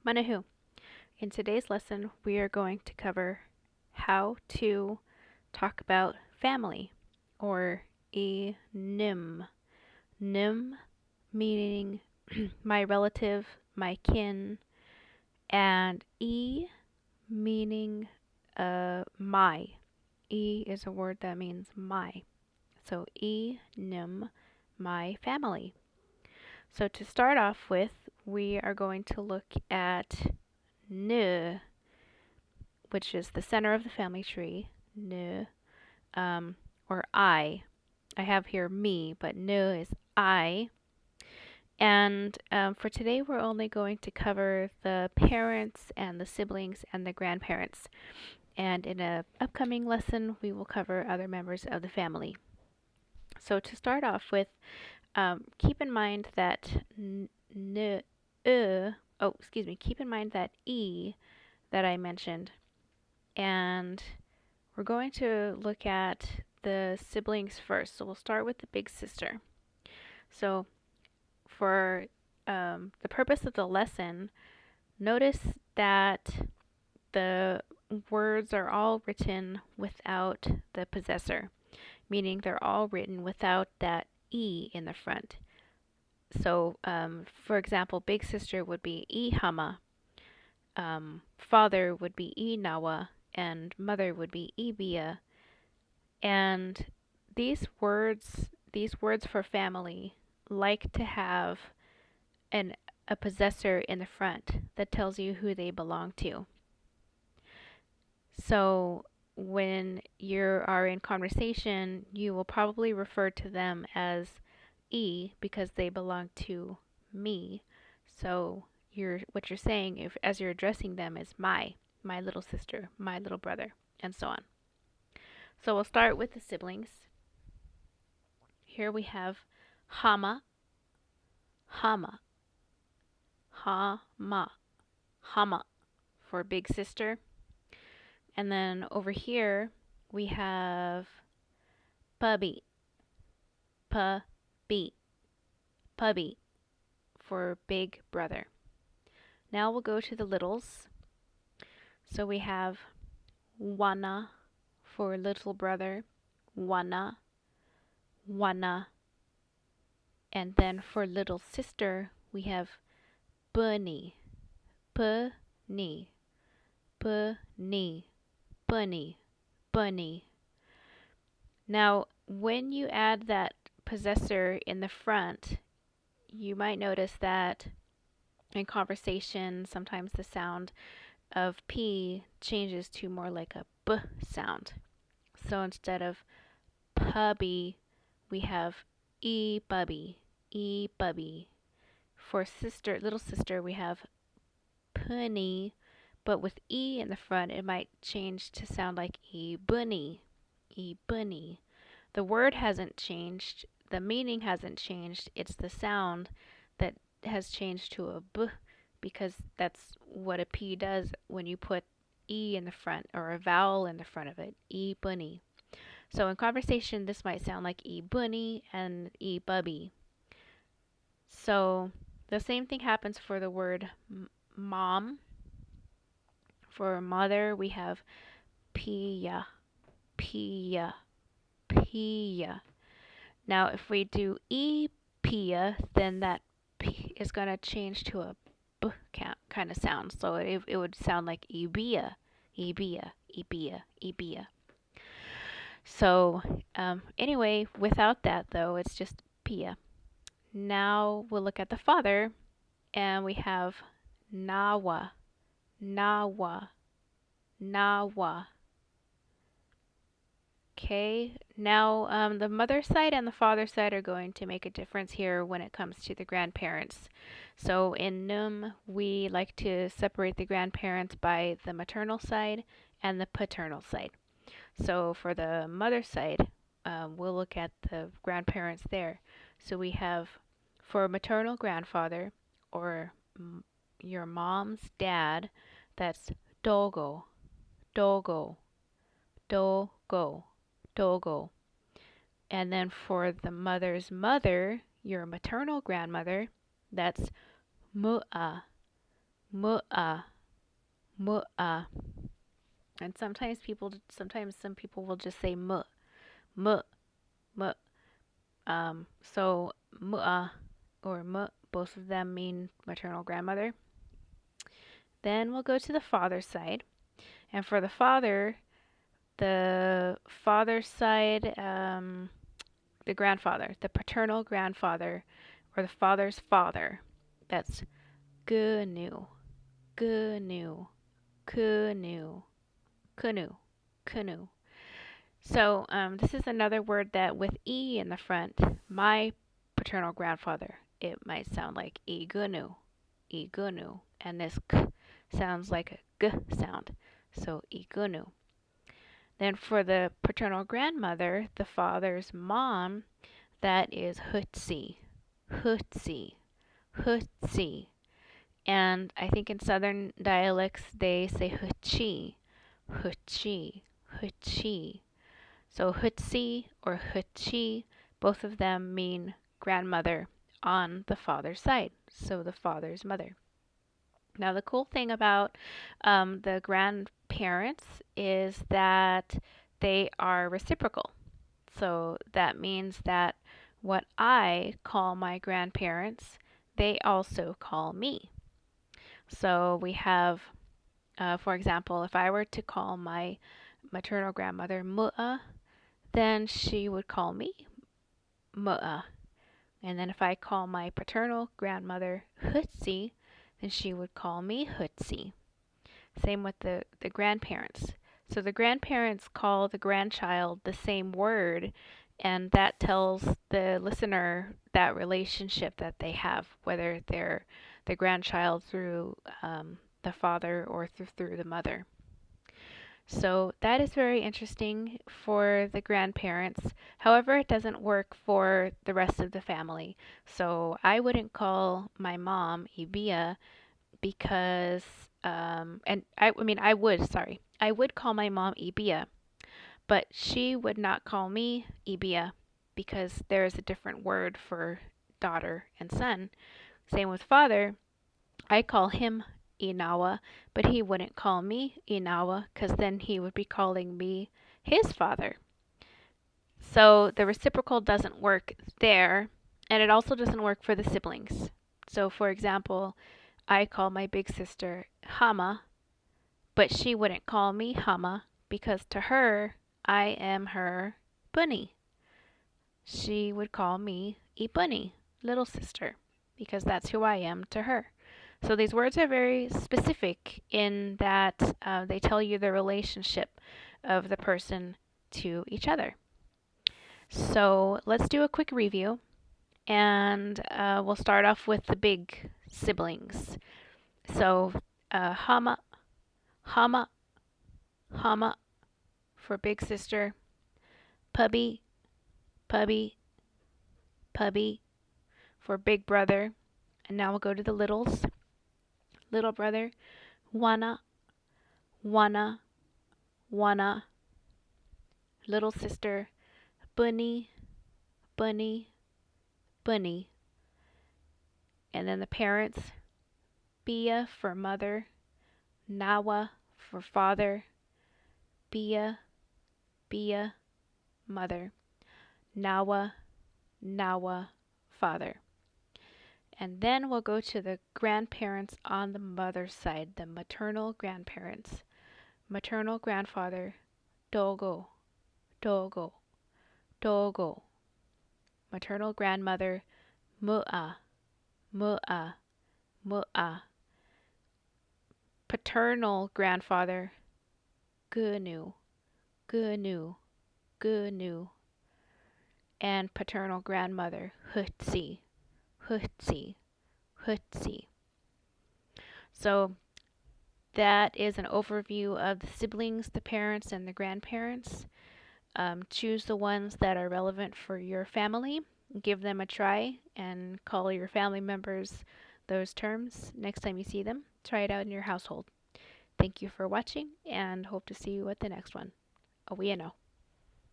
Manahu. In today's lesson, we are going to cover how to talk about family, or nim. Nim meaning my relative, my kin, and meaning my. Is a word that means my. So nim, my family. So to start off with, we are going to look at n, which is the center of the family tree, n, or I. I have here me, but n is I. And for today, we're only going to cover the parents and the siblings and the grandparents. And in an upcoming lesson, we will cover other members of the family. So to start off with, keep in mind that keep in mind that E that I mentioned. And we're going to look at the siblings first. So we'll start with the big sister. So for the purpose of the lesson, notice that the words are all written without the possessor, meaning they're all written without that E in the front. So, for example, big sister would be Ihama, father would be Inawa, and mother would be Ibia. And these words for family like to have a possessor in the front that tells you who they belong to. So when you are in conversation, you will probably refer to them as E because they belong to me. So what you're saying as you're addressing them is my little sister, my little brother, and so on. So we'll start with the siblings. Here we have Hama, Hama, Hama, Hama for big sister. And then over here we have Puppy, Puppy, Puppy for big brother. Now we'll go to the littles. So we have Wana for little brother, Wana, Wana. And then for little sister, we have Bunny, Bunny, Bunny, Bunny, Bunny. Now, when you add that possessor in the front, you might notice that in conversation, sometimes the sound of P changes to more like a B sound. So instead of puppy, we have E-bubby, E-bubby. For little sister, we have punny, but with E in the front, it might change to sound like E-bunny, E-bunny. The word hasn't changed, the meaning hasn't changed, it's the sound that has changed to a B, because that's what a P does when you put E in the front, or a vowel in the front of it, E-bunny. So in conversation, this might sound like E-bunny and E-bubby. So the same thing happens for the word mom. For mother, we have Pia, Pia, Pia. Now, if we do Pia, then that P is going to change to a B kind of sound. So it would sound like Ibia, Ibia, Ibia, Ibia. So anyway, without that though, it's just Pia. Now we'll look at the father, and we have Nawa, Nawa, Nawa. Okay, now the mother side and the father side are going to make a difference here when it comes to the grandparents. So in Num, we like to separate the grandparents by the maternal side and the paternal side. So for the mother side, we'll look at the grandparents there. So we have for maternal grandfather, or your mom's dad, that's Dogo, Dogo, Dogo, Dogo. And then for the mother's mother, your maternal grandmother, that's Mu'a, mu'a, mu'a. And sometimes some people will just say mu, mu, mu. So mu'a or mu, both of them mean maternal grandmother. Then we'll go to the father's side. And for the father's side, the grandfather, the paternal grandfather, or the father's father. That's gnu, gnu, kunu, kunu, kunu. So this is another word that with e in the front, my paternal grandfather, it might sound like igunu, igunu, and this k sounds like a g sound, so igunu. Then for the paternal grandmother, the father's mom, that is hutsi, hutsi, hutsi. And I think in southern dialects they say hutchi, hutchi, hutchi. So hutsi or hutchi, both of them mean grandmother on the father's side, so the father's mother. Now the cool thing about the grandparents is that they are reciprocal. So that means that what I call my grandparents, they also call me. So we have, for example, if I were to call my maternal grandmother Mu'a, then she would call me Mu'a. And then if I call my paternal grandmother Hutsi, then she would call me Hutsi. Same with the grandparents. So the grandparents call the grandchild the same word, and that tells the listener that relationship that they have, whether they're the grandchild through the father or through the mother. So that is very interesting for the grandparents. However, it doesn't work for the rest of the family. So I wouldn't call my mom Ibia because, and I mean, I would call my mom Ibia, but she would not call me Ibia because there is a different word for daughter and son. Same with father. I call him Inawa, but he wouldn't call me Inawa because then he would be calling me his father. So the reciprocal doesn't work there, and it also doesn't work for the siblings. So, for example, I call my big sister Hama, but she wouldn't call me Hama because to her, I am her bunny. She would call me Ibunny, little sister, because that's who I am to her. So these words are very specific in that they tell you the relationship of the person to each other. So let's do a quick review, and we'll start off with the big siblings. So Hama, Hama, Hama for big sister, Pubby, Pubby, Pubby for big brother. And now we'll go to the littles. Little brother, Wana, Wana, Wana. Little sister, Bunny, Bunny, Bunny. And then the parents, Bia for mother, Nawa for father, Bia, Bia, mother, Nawa, Nawa, father. And then we'll go to the grandparents on the mother's side, the maternal grandparents. Maternal grandfather, Dogo, Dogo, Dogo. Maternal grandmother, Mu'a, Mu'a, Mu'a. Paternal grandfather, Gunu, Gunu, Gunu. And paternal grandmother, Hutsi, Hutsi, Hutsi. So that is an overview of the siblings, the parents, and the grandparents. Choose the ones that are relevant for your family. Give them a try and call your family members those terms next time you see them. Try it out in your household. Thank you for watching and hope to see you at the next one. Away and